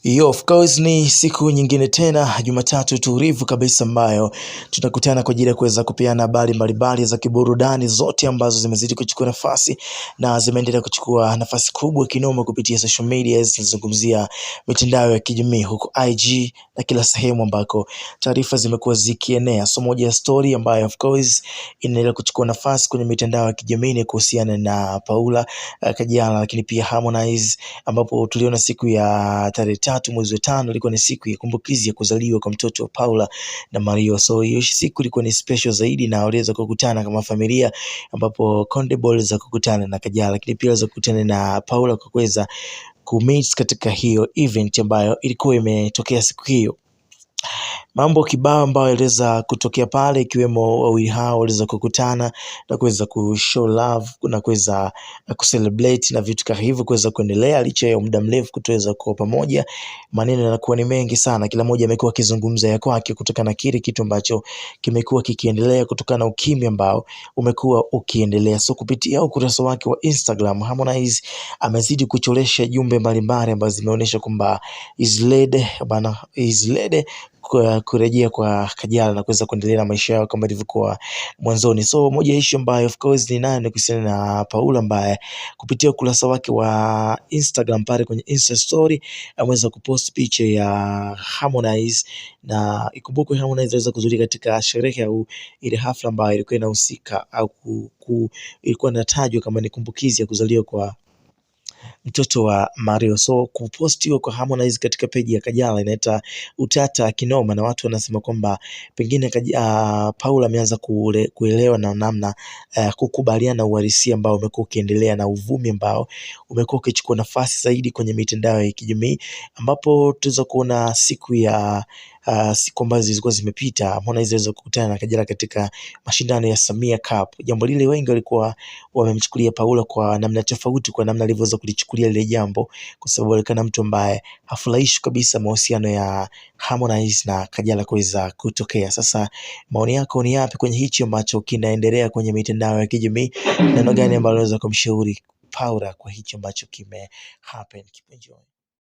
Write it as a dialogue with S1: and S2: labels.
S1: Yo, of course ni siku nyingine tena, Jumatatu tulivu kabisa ambayo tunakutana kwa ajili ya kuweza kupeana habari mbalimbali za kiburudani zote ambazo zimezidi kuchukua nafasi na zimeendelea kuchukua nafasi kubwa kinoma kupitia social media zilizozungumzia mitandao ya kijamii huko IG na kila sehemu ambako taarifa zimekuwa zikienea. So moja ya story ambayo of course inaendelea kuchukua nafasi kwenye mitandao ya kijamii ni kuhusiana na Paula Kajala, lakini pia Harmonize, ambapo tuliona siku ya tarehe 3 mwezi wa 5 ilikuwa ni siku ya kumbukizi ya kuzaliwa kwa mtoto wa Paula na Mario. So hiyo siku ilikuwa ni special zaidi na waliweza kukutana kama familia, ambapo Konde Boy za kukutana na Kajala, lakini pia waliweza kukutana na Paula kwa kuweza kumeet katika hiyo event ambayo ilikuwa imetokea siku hiyo. Mambo kibao ambayo yaliweza kutokea pale, ikiwemo wawili hao waliweza kukutana na kuweza kushow love na kuweza kucelebrate na vitu kama hivyo kuweza kuendelea licha ya muda mrefu kutoweza kuwa pamoja. Maneno yanakuwa ni mengi sana, kila mmoja amekuwa akizungumza ya kwake kutokana na kile kitu ambacho kimekuwa kikiendelea, kutokana na ukimya ambao umekuwa ukiendelea. So kupitia ukurasa wake wa Instagram, Harmonize amezidi kucholesha jumbe mbalimbali ambazo zimeonyesha kwamba is ready kurejea kwa Kajala na kuweza kuendelea na maisha yao kama ilivyokuwa mwanzoni. So moja ya issue ambayo of course ni nani kuhusiana na Paula, ambaye kupitia ukurasa wake wa Instagram pale kwenye Insta story ameweza kupost picha ya Harmonize, na ikumbukwe Harmonize aliweza kuzuri katika sherehe au ile hafla ambayo ilikuwa inahusika au ilikuwa inatajwa kama ni kumbukizi ya kuzaliwa kwa mtoto wa Mario. So kupostiwa kwa Harmonize katika peji ya Kajala inaita utata kinoma, na watu wanasema kwamba pengine Paula ameanza kuelewa na namna kukubaliana uhalisia ambao umekuwa ukiendelea na uvumi ambao umekuwa ukichukua nafasi zaidi kwenye mitandao ya kijamii, ambapo tuweza kuona siku ambazo zilikuwa zimepita Harmonize aliweza kukutana na Kajala katika mashindano ya Samia Cup. Jambo lile wengi walikuwa wamemchukulia Paula kwa namna tofauti, kwa namna alivyoweza kulichukulia lile jambo, kwa sababu alikuwa mtu ambaye hafurahishi kabisa mahusiano ya Harmonize na Kajala kuweza kutokea. Sasa maoni yako ni yapi kwenye hichi ambacho kinaendelea kwenye mitandao ya kijamii? Neno gani ambalo unaweza kumshauri Paula kwa hichi ambacho kime happen? Keep enjoying.